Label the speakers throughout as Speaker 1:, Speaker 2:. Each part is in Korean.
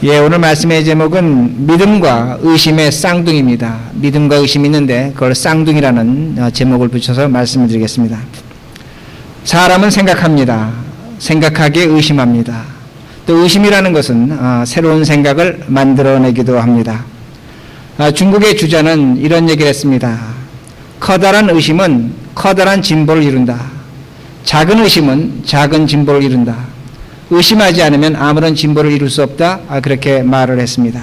Speaker 1: 예, 오늘 말씀의 제목은 믿음과 의심의 쌍둥이입니다. 믿음과 의심이 있는데 그걸 쌍둥이라는 제목을 붙여서 말씀을 드리겠습니다. 사람은 생각합니다. 생각하기에 의심합니다. 또 의심이라는 것은 새로운 생각을 만들어내기도 합니다. 중국의 주자는 이런 얘기를 했습니다. 커다란 의심은 커다란 진보를 이룬다. 작은 의심은 작은 진보를 이룬다. 의심하지 않으면 아무런 진보를 이룰 수 없다. 그렇게 말을 했습니다.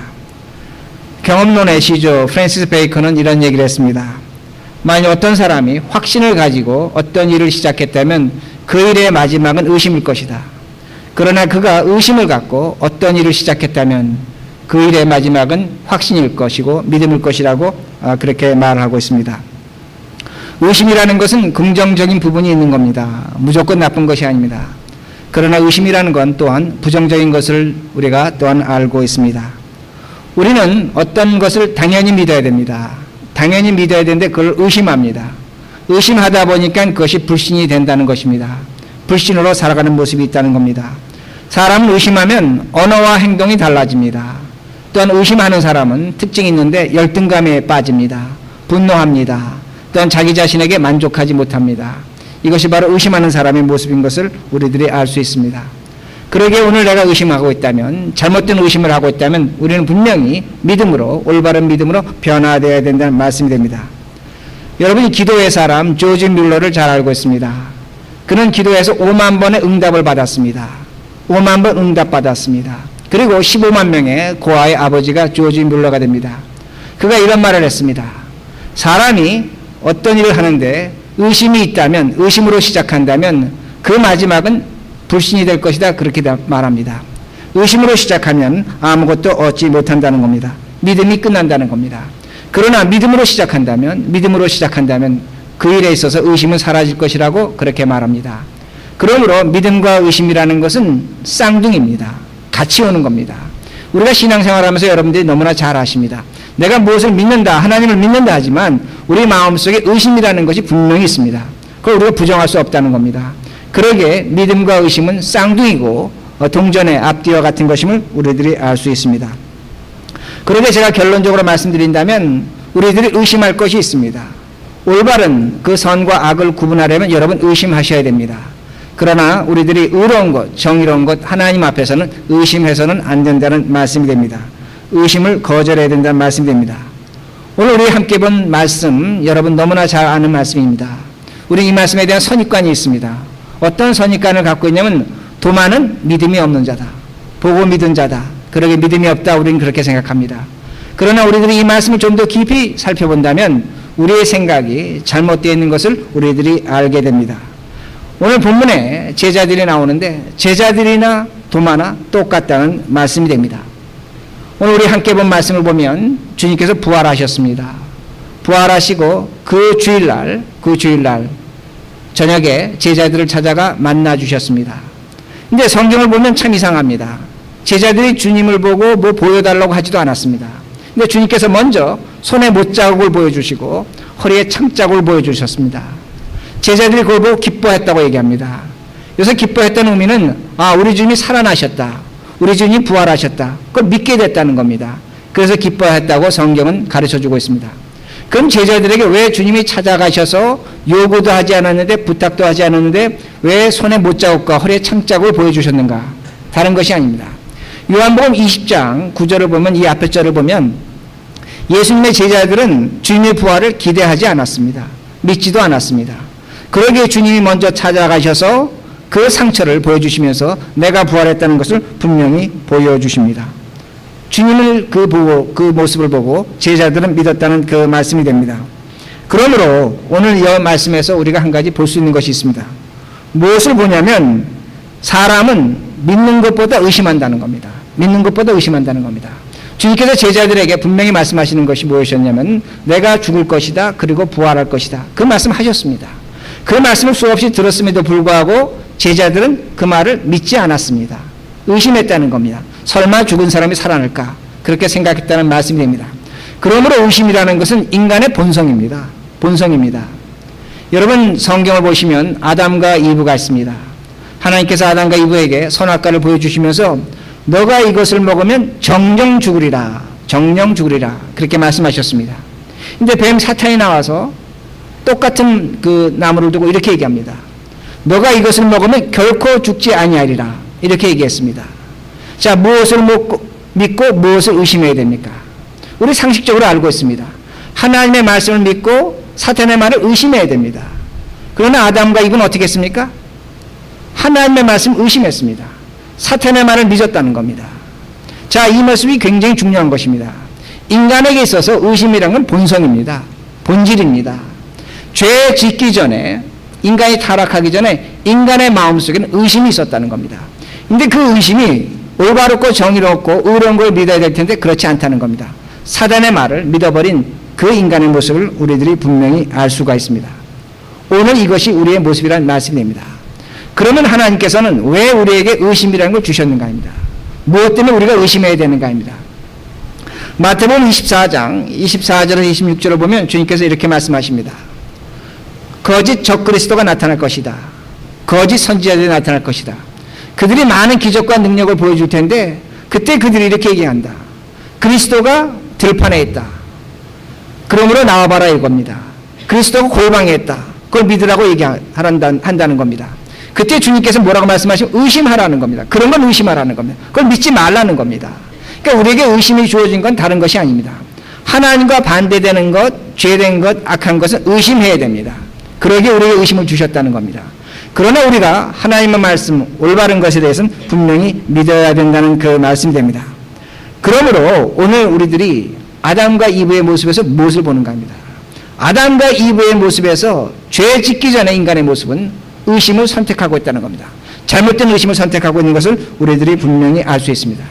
Speaker 1: 경험론의 시조 프랜시스 베이컨은 이런 얘기를 했습니다. 만약 어떤 사람이 확신을 가지고 어떤 일을 시작했다면 그 일의 마지막은 의심일 것이다. 그러나 그가 의심을 갖고 어떤 일을 시작했다면 그 일의 마지막은 확신일 것이고 믿음일 것이라고 그렇게 말하고 있습니다. 의심이라는 것은 긍정적인 부분이 있는 겁니다. 무조건 나쁜 것이 아닙니다. 그러나 의심이라는 건 또한 부정적인 것을 우리가 또한 알고 있습니다. 우리는 어떤 것을 당연히 믿어야 됩니다. 당연히 믿어야 되는데 그걸 의심합니다. 의심하다 보니까 그것이 불신이 된다는 것입니다. 불신으로 살아가는 모습이 있다는 겁니다. 사람은 의심하면 언어와 행동이 달라집니다. 또한 의심하는 사람은 특징이 있는데 열등감에 빠집니다. 분노합니다. 또한 자기 자신에게 만족하지 못합니다. 이것이 바로 의심하는 사람의 모습인 것을 우리들이 알 수 있습니다. 그러기에 오늘 내가 의심하고 있다면, 잘못된 의심을 하고 있다면 우리는 분명히 믿음으로, 올바른 믿음으로 변화되어야 된다는 말씀이 됩니다. 여러분이 기도의 사람 조지 뮬러를 잘 알고 있습니다. 그는 기도에서 5만 번의 응답을 받았습니다. 5만 번 응답받았습니다. 그리고 15만 명의 고아의 아버지가 조지 뮬러가 됩니다. 그가 이런 말을 했습니다. 사람이 어떤 일을 하는데 의심이 있다면, 의심으로 시작한다면 그 마지막은 불신이 될 것이다. 그렇게 말합니다. 의심으로 시작하면 아무것도 얻지 못한다는 겁니다. 믿음이 끝난다는 겁니다. 그러나 믿음으로 시작한다면 그 일에 있어서 의심은 사라질 것이라고 그렇게 말합니다. 그러므로 믿음과 의심이라는 것은 쌍둥이입니다. 같이 오는 겁니다. 우리가 신앙생활하면서 여러분들이 너무나 잘 아십니다. 내가 무엇을 믿는다, 하나님을 믿는다 하지만 우리 마음속에 의심이라는 것이 분명히 있습니다. 그걸 우리가 부정할 수 없다는 겁니다. 그러기에 믿음과 의심은 쌍둥이고 동전의 앞뒤와 같은 것임을 우리들이 알 수 있습니다. 그러기에 제가 결론적으로 말씀드린다면 우리들이 의심할 것이 있습니다. 올바른 그 선과 악을 구분하려면 여러분 의심하셔야 됩니다. 그러나 우리들이 의로운 것, 정의로운 것 하나님 앞에서는 의심해서는 안 된다는 말씀이 됩니다. 의심을 거절해야 된다는 말씀이 됩니다. 오늘 우리 함께 본 말씀 여러분 너무나 잘 아는 말씀입니다. 우리 이 말씀에 대한 선입관이 있습니다. 어떤 선입관을 갖고 있냐면 도마는 믿음이 없는 자다. 보고 믿은 자다. 그러게 믿음이 없다. 우리는 그렇게 생각합니다. 그러나 우리들이 이 말씀을 좀 더 깊이 살펴본다면 우리의 생각이 잘못되어 있는 것을 우리들이 알게 됩니다. 오늘 본문에 제자들이 나오는데 제자들이나 도마나 똑같다는 말씀이 됩니다. 오늘 우리 함께 본 말씀을 보면 주님께서 부활하셨습니다. 부활하시고 그 주일날 저녁에 제자들을 찾아가 만나 주셨습니다. 근데 성경을 보면 참 이상합니다. 제자들이 주님을 보고 뭐 보여달라고 하지도 않았습니다. 근데 주님께서 먼저 손에 못자국을 보여주시고 허리에 창자국을 보여주셨습니다. 제자들이 그걸 보고 기뻐했다고 얘기합니다. 여기서 기뻐했다는 의미는 우리 주님이 살아나셨다. 우리 주님이 부활하셨다. 그걸 믿게 됐다는 겁니다. 그래서 기뻐했다고 성경은 가르쳐주고 있습니다. 그럼 제자들에게 왜 주님이 찾아가셔서 요구도 하지 않았는데 부탁도 하지 않았는데 왜 손에 못자국과 허리에 창자국을 보여주셨는가? 다른 것이 아닙니다. 요한복음 20장 9절을 보면 이 앞에 절을 보면 예수님의 제자들은 주님의 부활을 기대하지 않았습니다. 믿지도 않았습니다. 그러기에 주님이 먼저 찾아가셔서 그 상처를 보여주시면서 내가 부활했다는 것을 분명히 보여주십니다. 주님을 그 모습을 보고 제자들은 믿었다는 그 말씀이 됩니다. 그러므로 오늘 이 말씀에서 우리가 한 가지 볼 수 있는 것이 있습니다. 무엇을 보냐면 사람은 믿는 것보다 의심한다는 겁니다. 믿는 것보다 의심한다는 겁니다. 주님께서 제자들에게 분명히 말씀하시는 것이 무엇이었냐면 내가 죽을 것이다. 그리고 부활할 것이다. 그 말씀하셨습니다. 그 말씀을 수없이 들었음에도 불구하고 제자들은 그 말을 믿지 않았습니다. 의심했다는 겁니다. 설마 죽은 사람이 살아날까? 그렇게 생각했다는 말씀이 됩니다. 그러므로 의심이라는 것은 인간의 본성입니다. 본성입니다. 여러분 성경을 보시면 아담과 이브가 있습니다. 하나님께서 아담과 이브에게 선악과를 보여주시면서 너가 이것을 먹으면 정령 죽으리라. 정령 죽으리라. 그렇게 말씀하셨습니다. 근데 뱀 사탄이 나와서 똑같은 그 나무를 두고 이렇게 얘기합니다. 너가 이것을 먹으면 결코 죽지 아니하리라. 이렇게 얘기했습니다. 자, 무엇을 믿고 무엇을 의심해야 됩니까? 우리 상식적으로 알고 있습니다. 하나님의 말씀을 믿고 사탄의 말을 의심해야 됩니다. 그러나 아담과 이브는 어떻게 했습니까? 하나님의 말씀을 의심했습니다. 사탄의 말을 믿었다는 겁니다. 자, 이 모습이 굉장히 중요한 것입니다. 인간에게 있어서 의심이란 건 본성입니다. 본질입니다. 죄 짓기 전에, 인간이 타락하기 전에 인간의 마음속에는 의심이 있었다는 겁니다. 근데 그 의심이 올바르고 정의롭고 의로운 걸 믿어야 될 텐데 그렇지 않다는 겁니다. 사단의 말을 믿어버린 그 인간의 모습을 우리들이 분명히 알 수가 있습니다. 오늘 이것이 우리의 모습이라는 말씀이 됩니다. 그러면 하나님께서는 왜 우리에게 의심이라는 걸 주셨는가 합니다. 무엇 때문에 우리가 의심해야 되는가 합니다. 마태복음 24장 24절에서 26절을 보면 주님께서 이렇게 말씀하십니다. 거짓 적그리스도가 나타날 것이다. 거짓 선지자들이 나타날 것이다. 그들이 많은 기적과 능력을 보여줄 텐데 그때 그들이 이렇게 얘기한다. 그리스도가 들판에 있다. 그러므로 나와봐라 이겁니다. 그리스도가 골방에 있다. 그걸 믿으라고 한다는 겁니다. 그때 주님께서 뭐라고 말씀하시면 의심하라는 겁니다. 그런 건 의심하라는 겁니다. 그걸 믿지 말라는 겁니다. 그러니까 우리에게 의심이 주어진 건 다른 것이 아닙니다. 하나님과 반대되는 것, 죄된 것, 악한 것은 의심해야 됩니다. 그러기에 우리에게 의심을 주셨다는 겁니다. 그러나 우리가 하나님의 말씀, 올바른 것에 대해서는 분명히 믿어야 된다는 그 말씀이 됩니다. 그러므로 오늘 우리들이 아담과 이브의 모습에서 무엇을 보는가 합니다. 아담과 이브의 모습에서 죄 짓기 전에 인간의 모습은 의심을 선택하고 있다는 겁니다. 잘못된 의심을 선택하고 있는 것을 우리들이 분명히 알 수 있습니다.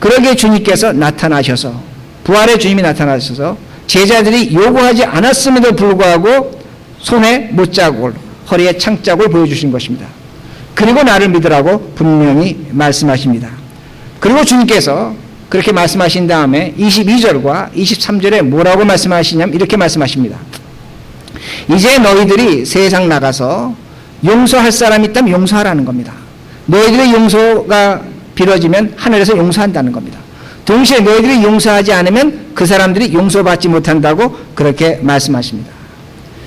Speaker 1: 그러기에 주님께서 나타나셔서, 부활의 주님이 나타나셔서 제자들이 요구하지 않았음에도 불구하고 손에 못자국을, 허리에 창자국을 보여주신 것입니다. 그리고 나를 믿으라고 분명히 말씀하십니다. 그리고 주님께서 그렇게 말씀하신 다음에 22절과 23절에 뭐라고 말씀하시냐면 이렇게 말씀하십니다. 이제 너희들이 세상 나가서 용서할 사람이 있다면 용서하라는 겁니다. 너희들의 용서가 빌어지면 하늘에서 용서한다는 겁니다. 동시에 너희들이 용서하지 않으면 그 사람들이 용서받지 못한다고 그렇게 말씀하십니다.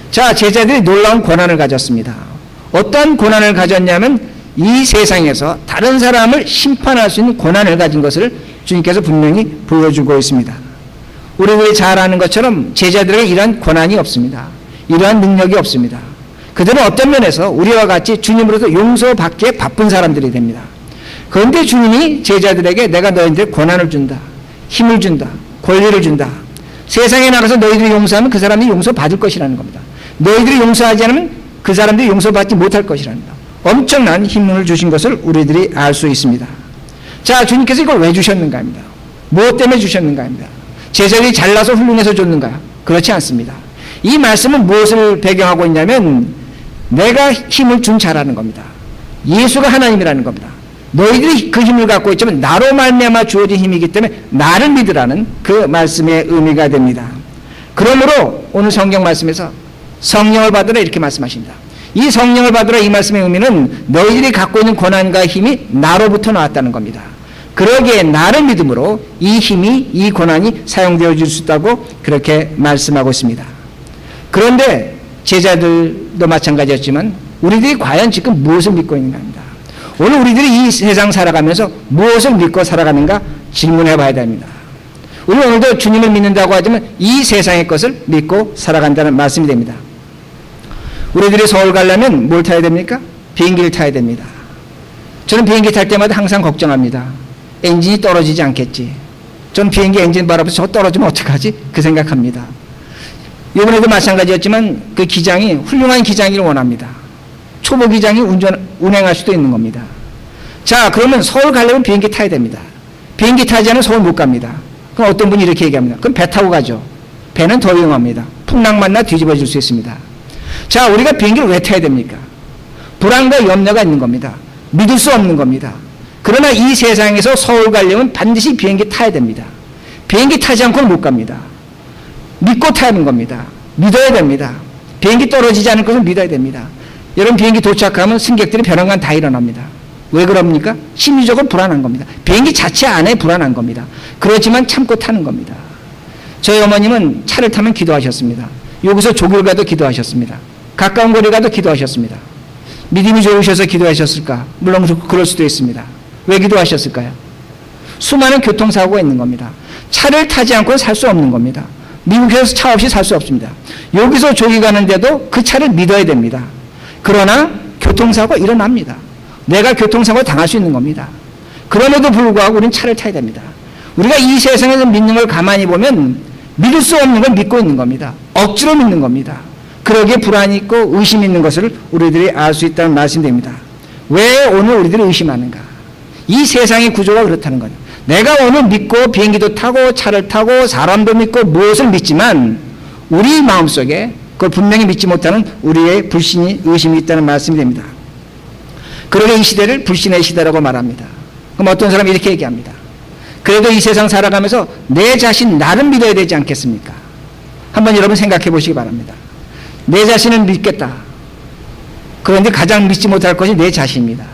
Speaker 1: 자, 제자들이 놀라운 고난을 가졌습니다. 어떤 고난을 가졌냐면 이 세상에서 다른 사람을 심판할 수 있는 고난을 가진 것을 주님께서 분명히 보여주고 있습니다. 우리들이 잘 아는 것처럼 제자들에게 이러한 고난이 없습니다. 이러한 능력이 없습니다. 그들은 어떤 면에서 우리와 같이 주님으로부터 용서받기에 바쁜 사람들이 됩니다. 그런데 주님이 제자들에게 내가 너희들 고난을 준다. 힘을 준다. 권리를 준다. 세상에 나가서 너희들이 용서하면 그 사람이 용서받을 것이라는 겁니다. 너희들이 용서하지 않으면 그 사람들이 용서받지 못할 것이라는 겁니다. 엄청난 힘을 주신 것을 우리들이 알 수 있습니다. 자, 주님께서 이걸 왜 주셨는가 합니다. 무엇 때문에 주셨는가 합니다. 제자들이 잘나서 훌륭해서 줬는가? 그렇지 않습니다. 이 말씀은 무엇을 배경하고 있냐면 내가 힘을 준 자라는 겁니다. 예수가 하나님이라는 겁니다. 너희들이 그 힘을 갖고 있지만 나로 말미암아 주어진 힘이기 때문에 나를 믿으라는 그 말씀의 의미가 됩니다. 그러므로 오늘 성경 말씀에서 성령을 받으라 이렇게 말씀하십니다. 이 성령을 받으라 이 말씀의 의미는 너희들이 갖고 있는 권한과 힘이 나로부터 나왔다는 겁니다. 그러기에 나를 믿음으로 이 힘이, 이 권한이 사용되어 줄 수 있다고 그렇게 말씀하고 있습니다. 그런데 제자들도 마찬가지였지만 우리들이 과연 지금 무엇을 믿고 있는가 합니다. 오늘 우리들이 이 세상 살아가면서 무엇을 믿고 살아가는가 질문해 봐야 됩니다. 우리 오늘도 주님을 믿는다고 하지만 이 세상의 것을 믿고 살아간다는 말씀이 됩니다. 우리들이 서울 가려면 뭘 타야 됩니까? 비행기를 타야 됩니다. 저는 비행기 탈 때마다 항상 걱정합니다. 엔진이 떨어지지 않겠지. 저는 비행기 엔진 바라보면서 저 떨어지면 어떡하지? 그 생각합니다. 이번에도 마찬가지였지만 그 기장이 훌륭한 기장이를 원합니다. 초보 기장이 운행할 수도 있는 겁니다. 자, 그러면 서울 가려면 비행기 타야 됩니다. 비행기 타지 않으면 서울 못 갑니다. 그럼 어떤 분이 이렇게 얘기합니다. 그럼 배 타고 가죠. 배는 더 위험합니다. 풍랑 만나 뒤집어질 수 있습니다. 자, 우리가 비행기를 왜 타야 됩니까? 불안과 염려가 있는 겁니다. 믿을 수 없는 겁니다. 그러나 이 세상에서 서울 가려면 반드시 비행기 타야 됩니다. 비행기 타지 않고는 못 갑니다. 믿고 타는 겁니다. 믿어야 됩니다. 비행기 떨어지지 않을 것을 믿어야 됩니다. 여러분 비행기 도착하면 승객들이 벼랑간 다 일어납니다. 왜 그럽니까? 심리적으로 불안한 겁니다. 비행기 자체 안에 불안한 겁니다. 그렇지만 참고 타는 겁니다. 저희 어머님은 차를 타면 기도하셨습니다. 여기서 조교를 가도 기도하셨습니다. 가까운 거리 가도 기도하셨습니다. 믿음이 좋으셔서 기도하셨을까? 물론 그럴 수도 있습니다. 왜 기도하셨을까요? 수많은 교통사고가 있는 겁니다. 차를 타지 않고는 살 수 없는 겁니다. 미국에서 차 없이 살 수 없습니다. 여기서 조기 가는데도 그 차를 믿어야 됩니다. 그러나 교통사고가 일어납니다. 내가 교통사고 당할 수 있는 겁니다. 그럼에도 불구하고 우리는 차를 타야 됩니다. 우리가 이 세상에서 믿는 걸 가만히 보면 믿을 수 없는 걸 믿고 있는 겁니다. 억지로 믿는 겁니다. 그러기에 불안이 있고 의심이 있는 것을 우리들이 알 수 있다는 말씀입니다. 왜 오늘 우리들이 의심하는가? 이 세상의 구조가 그렇다는 거예요. 내가 오늘 믿고 비행기도 타고 차를 타고 사람도 믿고 무엇을 믿지만 우리 마음속에 그걸 분명히 믿지 못하는 우리의 불신이 의심이 있다는 말씀이 됩니다. 그러게 이 시대를 불신의 시대라고 말합니다. 그럼 어떤 사람이 이렇게 얘기합니다. 그래도 이 세상 살아가면서 내 자신 나를 믿어야 되지 않겠습니까? 한번 여러분 생각해 보시기 바랍니다. 내 자신을 믿겠다. 그런데 가장 믿지 못할 것이 내 자신입니다.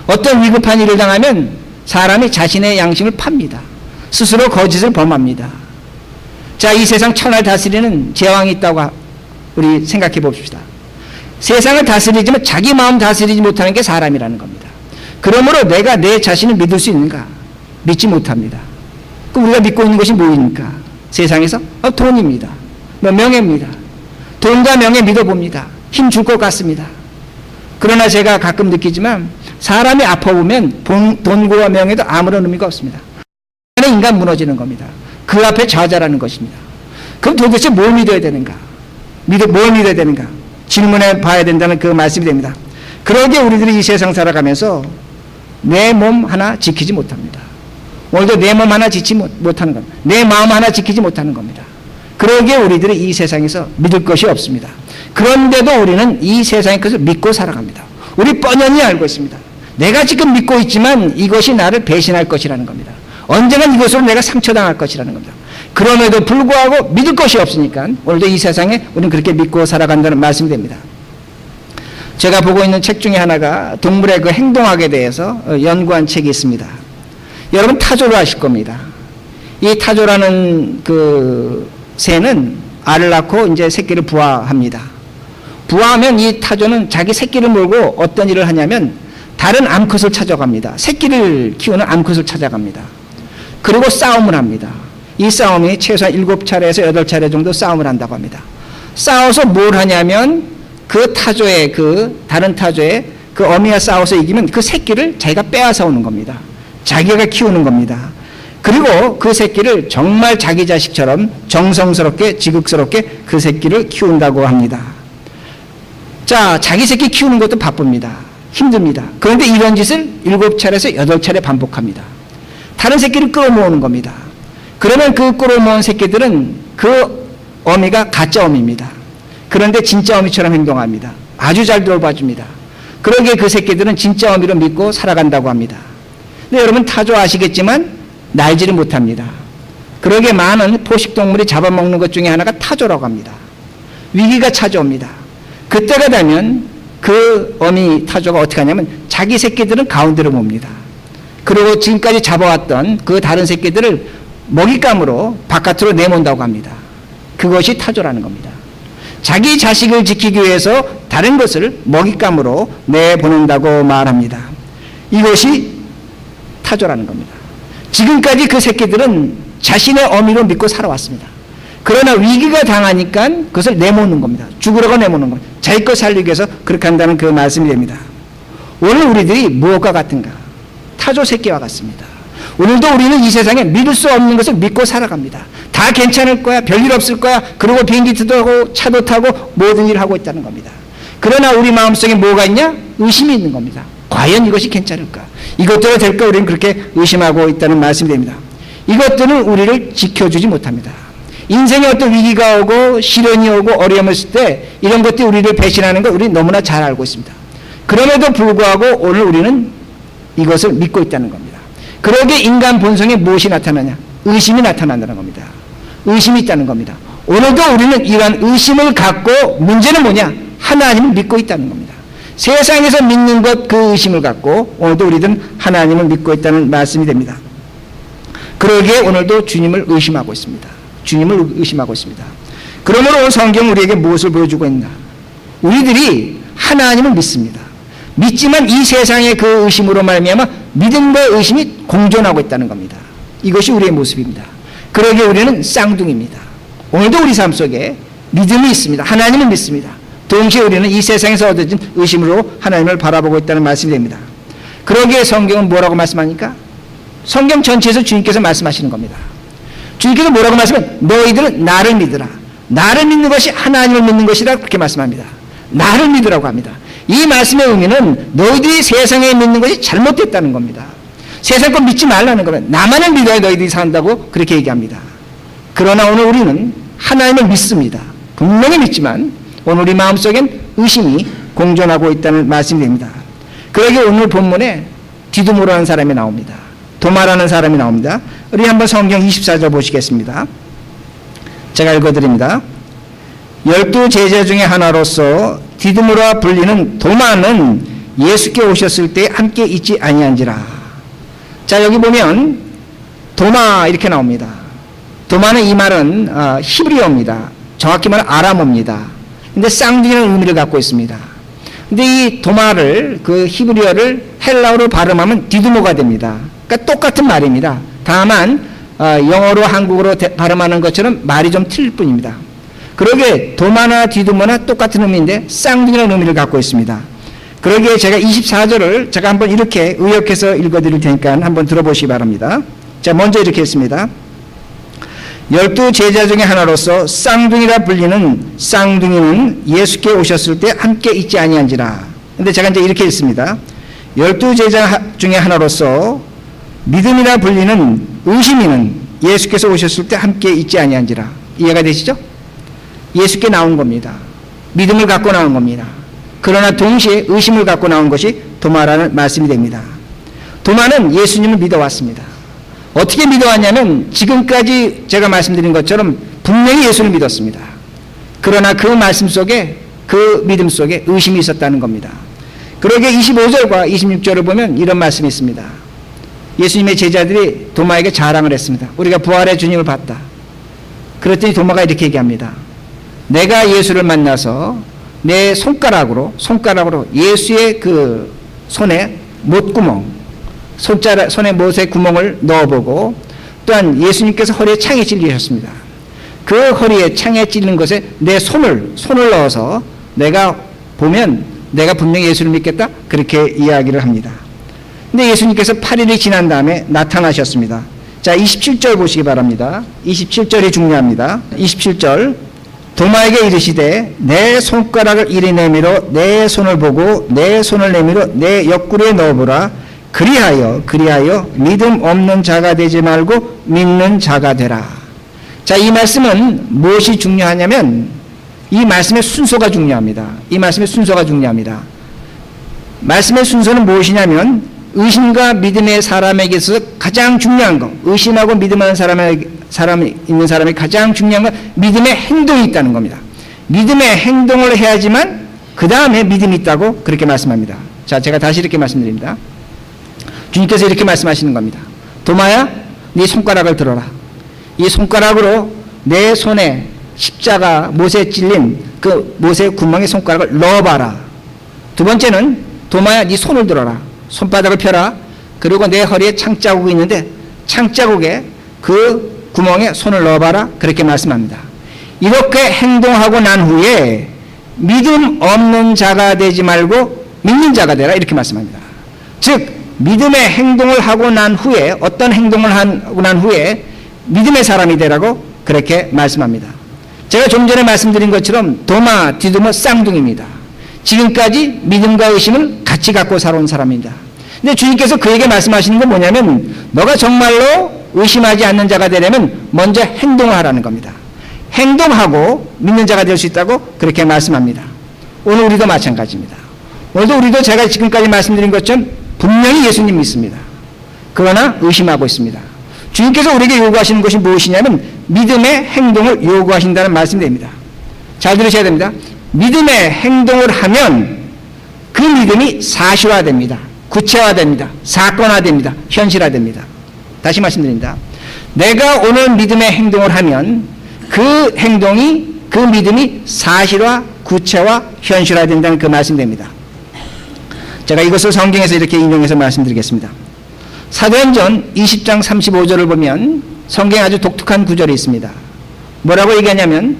Speaker 1: 어떤 위급한 일을 당하면 사람이 자신의 양심을 팝니다. 스스로 거짓을 범합니다. 자, 이 세상 천하를 다스리는 제왕이 있다고 우리 생각해 봅시다. 세상을 다스리지만 자기 마음 다스리지 못하는 게 사람이라는 겁니다. 그러므로 내가 내 자신을 믿을 수 있는가? 믿지 못합니다. 그럼 우리가 믿고 있는 것이 뭐입니까? 세상에서? 돈입니다. 명예입니다. 돈과 명예 믿어봅니다. 힘 줄 것 같습니다. 그러나 제가 가끔 느끼지만 사람이 아파보면 돈과 명예도 아무런 의미가 없습니다. 인간 무너지는 겁니다. 그 앞에 좌절하는 것입니다. 그럼 도대체 뭘 믿어야 되는가? 뭘 믿어야 되는가? 질문해 봐야 된다는 그 말씀이 됩니다. 그러기에 우리들이 이 세상 살아가면서 내 몸 하나 지키지 못합니다. 오늘도 내 몸 하나 지키지 못하는 겁니다. 내 마음 하나 지키지 못하는 겁니다. 그러기에 우리들이 이 세상에서 믿을 것이 없습니다. 그런데도 우리는 이 세상의 것을 믿고 살아갑니다. 우리 뻔연히 알고 있습니다. 내가 지금 믿고 있지만 이것이 나를 배신할 것이라는 겁니다. 언젠간 이것으로 내가 상처당할 것이라는 겁니다. 그럼에도 불구하고 믿을 것이 없으니까 오늘도 이 세상에 우리는 그렇게 믿고 살아간다는 말씀이 됩니다. 제가 보고 있는 책 중에 하나가 동물의 그 행동학에 대해서 연구한 책이 있습니다. 여러분 타조를 아실 겁니다. 이 타조라는 그 새는 알을 낳고 이제 새끼를 부화합니다. 부화하면 이 타조는 자기 새끼를 몰고 어떤 일을 하냐면 다른 암컷을 찾아갑니다. 새끼를 키우는 암컷을 찾아갑니다. 그리고 싸움을 합니다. 이 싸움이 최소한 7차례에서 8차례 정도 싸움을 한다고 합니다. 싸워서 뭘 하냐면 그 타조의 다른 타조의 그 어미와 싸워서 이기면 그 새끼를 자기가 빼앗아 오는 겁니다. 자기가 키우는 겁니다. 그리고 그 새끼를 정말 자기 자식처럼 정성스럽게 지극스럽게 그 새끼를 키운다고 합니다. 자, 자기 새끼 키우는 것도 바쁩니다. 힘듭니다. 그런데 이런 짓을 7차례에서 8차례 반복합니다. 다른 새끼를 끌어모으는 겁니다. 그러면 그 끌어모은 새끼들은 그 어미가 가짜 어미입니다. 그런데 진짜 어미처럼 행동합니다. 아주 잘 돌봐줍니다. 그러기에 그 새끼들은 진짜 어미로 믿고 살아간다고 합니다. 근데 여러분 타조 아시겠지만 날지를 못합니다. 그러기에 많은 포식동물이 잡아먹는 것 중에 하나가 타조라고 합니다. 위기가 찾아옵니다. 그때가 되면 그 어미 타조가 어떻게 하냐면 자기 새끼들은 가운데로 몹니다. 그리고 지금까지 잡아왔던 그 다른 새끼들을 먹잇감으로 바깥으로 내몬다고 합니다. 그것이 타조라는 겁니다. 자기 자식을 지키기 위해서 다른 것을 먹잇감으로 내보낸다고 말합니다. 이것이 타조라는 겁니다. 지금까지 그 새끼들은 자신의 어미로 믿고 살아왔습니다. 그러나 위기가 당하니까 그것을 내모는 겁니다. 죽으라고 내모는 겁니다. 자기 것 살리기 위해서 그렇게 한다는 그 말씀이 됩니다. 오늘 우리들이 무엇과 같은가? 타조 새끼와 같습니다. 오늘도 우리는 이 세상에 믿을 수 없는 것을 믿고 살아갑니다. 다 괜찮을 거야, 별일 없을 거야, 그리고 비행기도 타고 차도 타고 모든 일을 하고 있다는 겁니다. 그러나 우리 마음속에 뭐가 있냐? 의심이 있는 겁니다. 과연 이것이 괜찮을까? 이것대로 될까? 우리는 그렇게 의심하고 있다는 말씀이 됩니다. 이것들은 우리를 지켜주지 못합니다. 인생에 어떤 위기가 오고 시련이 오고 어려움이 있을 때 이런 것들이 우리를 배신하는 걸 우리는 너무나 잘 알고 있습니다. 그럼에도 불구하고 오늘 우리는 이것을 믿고 있다는 겁니다. 그러기에 인간 본성에 무엇이 나타나냐? 의심이 나타난다는 겁니다. 의심이 있다는 겁니다. 오늘도 우리는 이러한 의심을 갖고 문제는 뭐냐? 하나님을 믿고 있다는 겁니다. 세상에서 믿는 것 그 의심을 갖고 오늘도 우리들은 하나님을 믿고 있다는 말씀이 됩니다. 그러기에 오늘도 주님을 의심하고 있습니다. 주님을 의심하고 있습니다. 그러므로 오늘 성경은 우리에게 무엇을 보여주고 있나? 우리들이 하나님을 믿습니다. 믿지만 이 세상의 그 의심으로 말미암아 믿음과 의심이 공존하고 있다는 겁니다. 이것이 우리의 모습입니다. 그러기에 우리는 쌍둥이입니다. 오늘도 우리 삶 속에 믿음이 있습니다. 하나님을 믿습니다. 동시에 우리는 이 세상에서 얻어진 의심으로 하나님을 바라보고 있다는 말씀이 됩니다. 그러기에 성경은 뭐라고 말씀하니까? 성경 전체에서 주님께서 말씀하시는 겁니다. 주님께서 뭐라고 말씀하면 너희들은 나를 믿으라. 나를 믿는 것이 하나님을 믿는 것이라 그렇게 말씀합니다. 나를 믿으라고 합니다. 이 말씀의 의미는 너희들이 세상에 믿는 것이 잘못됐다는 겁니다. 세상 것 믿지 말라는 겁니다. 나만을 믿어야 너희들이 산다고 그렇게 얘기합니다. 그러나 오늘 우리는 하나님을 믿습니다. 분명히 믿지만 오늘 우리 마음속엔 의심이 공존하고 있다는 말씀이 됩니다. 그러기에 오늘 본문에 디두모라는 사람이 나옵니다. 도마라는 사람이 나옵니다. 우리 한번 성경 24절 보시겠습니다. 제가 읽어드립니다. 12 제자 중에 하나로서 디두모라 불리는 도마는 예수께 오셨을 때 함께 있지 아니한지라. 자, 여기 보면 도마 이렇게 나옵니다. 도마는 이 말은 히브리어입니다. 정확히 말하면 아람어입니다. 근데 쌍둥이라는 의미를 갖고 있습니다. 근데 이 도마를 그 히브리어를 헬라어로 발음하면 디두모가 됩니다. 그러니까 똑같은 말입니다. 다만 영어로 한국어로 발음하는 것처럼 말이 좀 틀릴 뿐입니다. 그러게 도마나 디두모나 똑같은 의미인데 쌍둥이라는 의미를 갖고 있습니다. 그러기에 제가 24절을 제가 한번 이렇게 의역해서 읽어드릴 테니까 한번 들어보시기 바랍니다. 자, 먼저 이렇게 했습니다. 12 제자 중에 하나로서 쌍둥이라 불리는 쌍둥이는 예수께 오셨을 때 함께 있지 아니한지라. 근데 제가 이제 이렇게 했습니다. 12 제자 중에 하나로서 믿음이라 불리는 의심이는 예수께서 오셨을 때 함께 있지 아니한지라. 이해가 되시죠? 예수께 나온 겁니다. 믿음을 갖고 나온 겁니다. 그러나 동시에 의심을 갖고 나온 것이 도마라는 말씀이 됩니다. 도마는 예수님을 믿어왔습니다. 어떻게 믿어왔냐면 지금까지 제가 말씀드린 것처럼 분명히 예수를 믿었습니다. 그러나 그 말씀 속에 그 믿음 속에 의심이 있었다는 겁니다. 그러게 25절과 26절을 보면 이런 말씀이 있습니다. 예수님의 제자들이 도마에게 자랑을 했습니다. 우리가 부활의 주님을 봤다. 그랬더니 도마가 이렇게 얘기합니다. 내가 예수를 만나서 내 손가락으로 예수의 그 손에 못구멍, 손에 못의 구멍을 넣어보고 또한 예수님께서 허리에 창에 찔리셨습니다. 그 허리에 창에 찔린 것에 내 손을 넣어서 내가 보면 내가 분명히 예수를 믿겠다 그렇게 이야기를 합니다. 근데 예수님께서 8일이 지난 다음에 나타나셨습니다. 자, 27절 보시기 바랍니다. 27절이 중요합니다. 27절 도마에게 이르시되 내 손가락을 이리 내밀어 내 손을 보고 내 손을 내밀어 내 옆구리에 넣어보라. 그리하여 믿음 없는 자가 되지 말고 믿는 자가 되라. 자, 이 말씀은 무엇이 중요하냐면 이 말씀의 순서가 중요합니다. 이 말씀의 순서가 중요합니다. 말씀의 순서는 무엇이냐면 의심과 믿음의 사람에게 있어서 가장 중요한 것, 의심하고 믿음하는 있는 사람이 가장 중요한 건 믿음의 행동이 있다는 겁니다. 믿음의 행동을 해야지만 그 다음에 믿음이 있다고 그렇게 말씀합니다. 자, 제가 다시 이렇게 말씀드립니다. 주님께서 이렇게 말씀하시는 겁니다. 도마야, 네 손가락을 들어라. 이 손가락으로 내 손에 십자가 못에 찔린 그 못의 구멍에 손가락을 넣어봐라. 두 번째는 도마야, 네 손을 들어라. 손바닥을 펴라. 그리고 내 허리에 창자국이 있는데 창자국에 그 구멍에 손을 넣어봐라. 그렇게 말씀합니다. 이렇게 행동하고 난 후에 믿음 없는 자가 되지 말고 믿는 자가 되라. 이렇게 말씀합니다. 즉 믿음의 행동을 하고 난 후에 어떤 행동을 하고 난 후에 믿음의 사람이 되라고 그렇게 말씀합니다. 제가 좀 전에 말씀드린 것처럼 도마, 디두모 쌍둥이입니다. 지금까지 믿음과 의심을 같이 갖고 살아온 사람입니다. 근데 주님께서 그에게 말씀하시는 건 뭐냐면 너가 정말로 의심하지 않는 자가 되려면 먼저 행동을 하라는 겁니다. 행동하고 믿는 자가 될 수 있다고 그렇게 말씀합니다. 오늘 우리도 마찬가지입니다. 오늘도 우리도 제가 지금까지 말씀드린 것처럼 분명히 예수님 믿습니다. 그러나 의심하고 있습니다. 주님께서 우리에게 요구하시는 것이 무엇이냐면 믿음의 행동을 요구하신다는 말씀이 됩니다. 잘 들으셔야 됩니다. 믿음의 행동을 하면 그 믿음이 사실화됩니다. 구체화됩니다. 사건화됩니다. 현실화됩니다. 다시 말씀드립니다. 내가 오늘 믿음의 행동을 하면 그 행동이, 그 믿음이 사실화, 구체화, 현실화된다는 그 말씀입니다. 제가 이것을 성경에서 이렇게 인용해서 말씀드리겠습니다. 사도행전 20장 35절을 보면 성경에 아주 독특한 구절이 있습니다. 뭐라고 얘기하냐면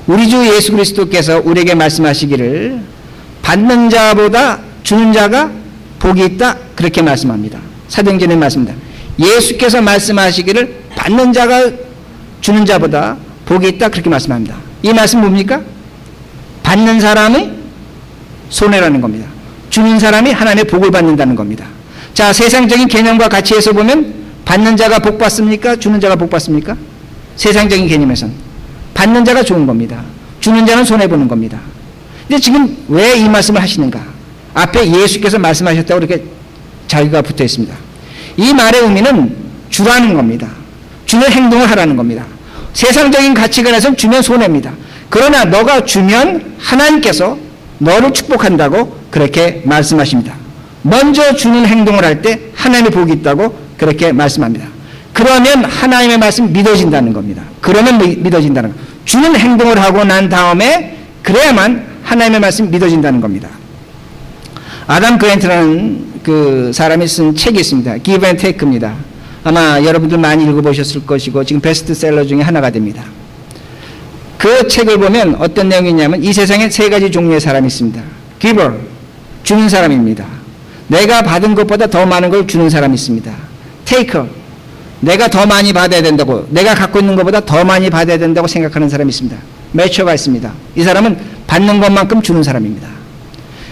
Speaker 1: 우리 주 예수 그리스도께서 우리에게 말씀하시기를 받는 자보다 주는 자가 복이 있다, 그렇게 말씀합니다. 사도행전의 말씀입니다. 예수께서 말씀하시기를 받는 자가 주는 자보다 복이 있다, 그렇게 말씀합니다. 이 말씀 뭡니까? 받는 사람의 손해라는 겁니다. 주는 사람이 하나님의 복을 받는다는 겁니다. 자, 세상적인 개념과 가치에서 보면 받는 자가 복 받습니까? 주는 자가 복 받습니까? 세상적인 개념에서는 받는 자가 좋은 겁니다. 주는 자는 손해보는 겁니다. 근데 지금 왜 이 말씀을 하시는가? 앞에 예수께서 말씀하셨다고 이렇게 자기가 붙어 있습니다. 이 말의 의미는 주라는 겁니다. 주는 행동을 하라는 겁니다. 세상적인 가치관에서는 주면 손해입니다. 그러나 너가 주면 하나님께서 너를 축복한다고 그렇게 말씀하십니다. 먼저 주는 행동을 할 때 하나님의 복이 있다고 그렇게 말씀합니다. 그러면 하나님의 말씀이 믿어진다는 겁니다. 그러면 믿어진다는 겁니다. 주는 행동을 하고 난 다음에 그래야만 하나님의 말씀이 믿어진다는 겁니다. 아담 그랜트라는 그 사람이 쓴 책이 있습니다. Give and Take입니다. 아마 여러분들 많이 읽어보셨을 것이고 지금 베스트셀러 중에 하나가 됩니다. 그 책을 보면 어떤 내용이 있냐면 이 세상에 세 가지 종류의 사람이 있습니다. Giver, 주는 사람입니다. 내가 받은 것보다 더 많은 걸 주는 사람이 있습니다. Taker, 내가 더 많이 받아야 된다고, 내가 갖고 있는 것보다 더 많이 받아야 된다고 생각하는 사람이 있습니다. 매처가 있습니다. 이 사람은 받는 것만큼 주는 사람입니다.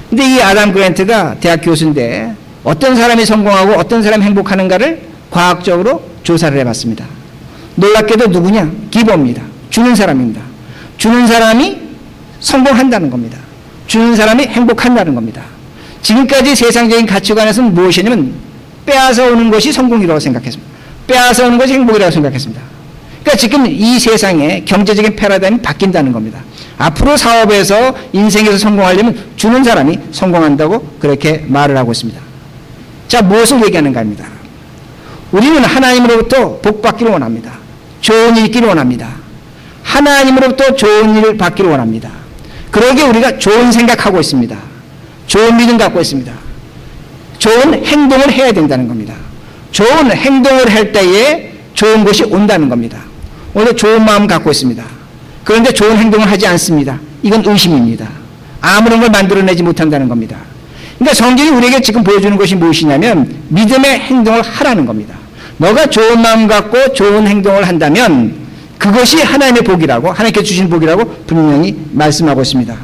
Speaker 1: 근데 이 아담 그랜트가 대학 교수인데 어떤 사람이 성공하고 어떤 사람이 행복하는가를 과학적으로 조사를 해봤습니다. 놀랍게도 누구냐? 기버입니다. 주는 사람입니다. 주는 사람이 성공한다는 겁니다. 주는 사람이 행복한다는 겁니다. 지금까지 세상적인 가치관에서는 무엇이냐면 빼앗아 오는 것이 성공이라고 생각했습니다. 빼앗아 오는 것이 행복이라고 생각했습니다. 그러니까 지금 이 세상의 경제적인 패러다임이 바뀐다는 겁니다. 앞으로 사업에서 인생에서 성공하려면 주는 사람이 성공한다고 그렇게 말을 하고 있습니다. 자, 무엇을 얘기하는가 합니다. 우리는 하나님으로부터 복 받기를 원합니다. 좋은 일 있기를 원합니다. 하나님으로부터 좋은 일을 받기를 원합니다. 그러기에 우리가 좋은 생각하고 있습니다. 좋은 믿음 갖고 있습니다. 좋은 행동을 해야 된다는 겁니다. 좋은 행동을 할 때에 좋은 것이 온다는 겁니다. 오늘 좋은 마음 갖고 있습니다. 그런데 좋은 행동을 하지 않습니다. 이건 의심입니다. 아무런 걸 만들어내지 못한다는 겁니다. 그러니까 성경이 우리에게 지금 보여주는 것이 무엇이냐면 믿음의 행동을 하라는 겁니다. 너가 좋은 마음 갖고 좋은 행동을 한다면 그것이 하나님의 복이라고, 하나님께 주신 복이라고 분명히 말씀하고 있습니다.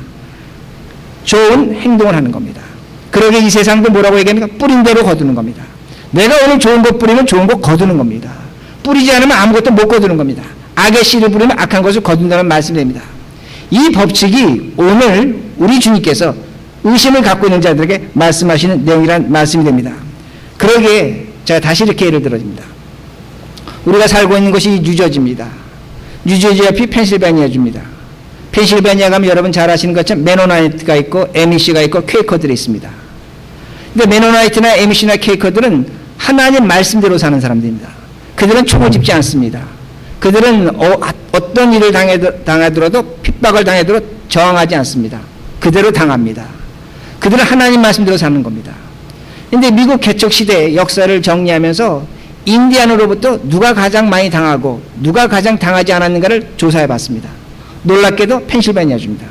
Speaker 1: 좋은 행동을 하는 겁니다. 그러게 이 세상도 뭐라고 얘기합니까? 뿌린 대로 거두는 겁니다. 내가 오늘 좋은 것 뿌리면 좋은 것 거두는 겁니다. 뿌리지 않으면 아무것도 못 거두는 겁니다. 악의 씨를 뿌리면 악한 것을 거둔다는 말씀입니다. 이 법칙이 오늘 우리 주님께서 의심을 갖고 있는 자들에게 말씀하시는 내용이란 말씀이 됩니다. 그러기에 제가 다시 이렇게 예를 들어줍니다. 우리가 살고 있는 것이 뉴저지입니다. 뉴저지 옆이 펜실베니아주입니다. 펜실베니아 가면 여러분 잘 아시는 것처럼 메노나이트가 있고 에미시가 있고 퀘이커들이 있습니다. 근데 메노나이트나 에미시나 퀘이커들은 하나님 말씀대로 사는 사람들입니다. 그들은 총을 짚지 않습니다. 그들은 어떤 일을 당하더라도 핍박을 당하더라도 저항하지 않습니다. 그대로 당합니다. 그들은 하나님 말씀대로 사는 겁니다. 그런데 미국 개척 시대의 역사를 정리하면서 인디안으로부터 누가 가장 많이 당하고 누가 가장 당하지 않았는가를 조사해 봤습니다. 놀랍게도 펜실베니아주입니다.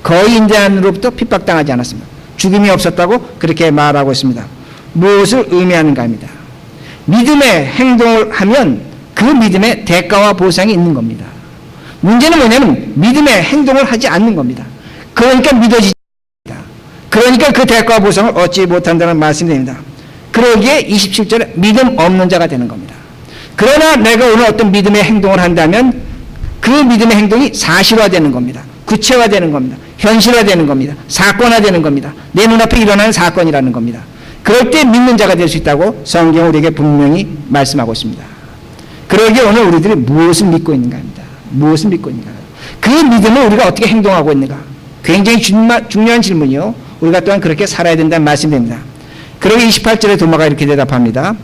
Speaker 1: 거의 인디안으로부터 핍박당하지 않았습니다. 죽임이 없었다고 그렇게 말하고 있습니다. 무엇을 의미하는가 합니다. 믿음의 행동을 하면 그 믿음의 대가와 보상이 있는 겁니다. 문제는 뭐냐면 믿음의 행동을 하지 않는 겁니다. 그러니까 믿어지지 않습니다. 그러니까 그 대가와 보상을 얻지 못한다는 말씀이 됩니다. 그러기에 27절에 믿음 없는 자가 되는 겁니다. 그러나 내가 오늘 어떤 믿음의 행동을 한다면 그 믿음의 행동이 사실화되는 겁니다. 구체화되는 겁니다. 현실화되는 겁니다. 사건화되는 겁니다. 내 눈앞에 일어나는 사건이라는 겁니다. 그럴 때 믿는 자가 될 수 있다고 성경은 우리에게 분명히 말씀하고 있습니다. 그러기에 오늘 우리들이 무엇을 믿고 있는가 합니다. 무엇을 믿고 있는가. 그 믿음을 우리가 어떻게 행동하고 있는가. 굉장히 중요한 질문이요. 우리가 또한 그렇게 살아야 된다는 말씀입니다. 그러기 28절에 도마가 이렇게 대답합니다.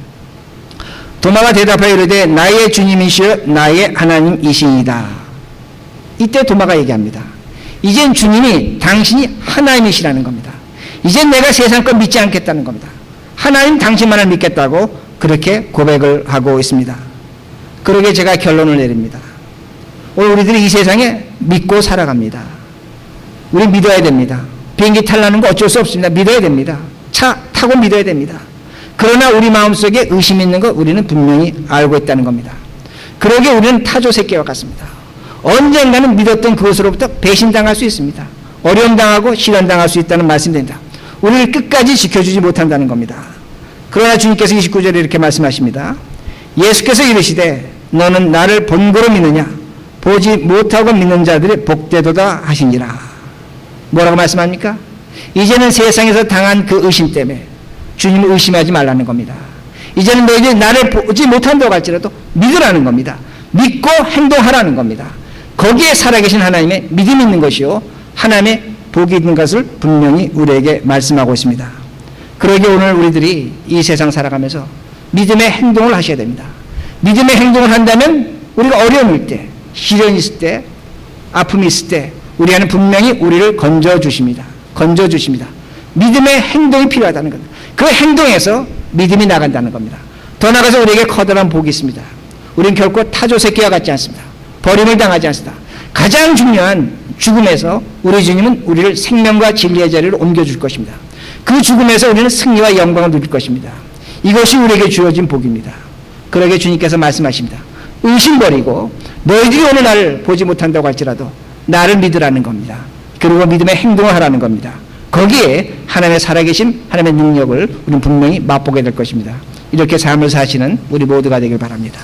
Speaker 1: 도마가 대답하여 이르되 나의 주님이시여 나의 하나님이시이다. 이때 도마가 얘기합니다. 이젠 주님이 당신이 하나님이시라는 겁니다. 이젠 내가 세상 것 믿지 않겠다는 겁니다. 하나님 당신만을 믿겠다고 그렇게 고백을 하고 있습니다. 그러게 제가 결론을 내립니다. 오늘 우리들이 이 세상에 믿고 살아갑니다. 우리 믿어야 됩니다. 비행기 타려는 거 어쩔 수 없습니다. 믿어야 됩니다. 차 타고 믿어야 됩니다. 그러나 우리 마음속에 의심 있는 것 우리는 분명히 알고 있다는 겁니다. 그러게 우리는 타조 새끼와 같습니다. 언젠가는 믿었던 그것으로부터 배신당할 수 있습니다. 어려움당하고 시련당할 수 있다는 말씀입니다. 우리를 끝까지 지켜주지 못한다는 겁니다. 그러나 주님께서 29절에 이렇게 말씀하십니다. 예수께서 이르시되 너는 나를 본고로 믿느냐 보지 못하고 믿는 자들이 복되도다 하시니라. 뭐라고 말씀합니까? 이제는 세상에서 당한 그 의심 때문에 주님을 의심하지 말라는 겁니다. 이제는 너희들이 나를 보지 못한다고 할지라도 믿으라는 겁니다. 믿고 행동하라는 겁니다. 거기에 살아계신 하나님의 믿음이 있는 것이요 하나님의 복이 있는 것을 분명히 우리에게 말씀하고 있습니다. 그러기에 오늘 우리들이 이 세상 살아가면서 믿음의 행동을 하셔야 됩니다. 믿음의 행동을 한다면 우리가 어려움일 때, 시련이 있을 때, 아픔이 있을 때 우리 안에 분명히 우리를 건져주십니다. 건져주십니다. 믿음의 행동이 필요하다는 겁니다. 그 행동에서 믿음이 나간다는 겁니다. 더 나아가서 우리에게 커다란 복이 있습니다. 우리는 결코 타조 새끼와 같지 않습니다. 버림을 당하지 않습니다. 가장 중요한 죽음에서 우리 주님은 우리를 생명과 진리의 자리로 옮겨줄 것입니다. 그 죽음에서 우리는 승리와 영광을 누릴 것입니다. 이것이 우리에게 주어진 복입니다. 그러게 주님께서 말씀하십니다. 의심 버리고 너희들이 오늘 나를 보지 못한다고 할지라도 나를 믿으라는 겁니다. 그리고 믿음의 행동을 하라는 겁니다. 거기에 하나님의 살아계신 하나님의 능력을 우리는 분명히 맛보게 될 것입니다. 이렇게 삶을 사시는 우리 모두가 되길 바랍니다.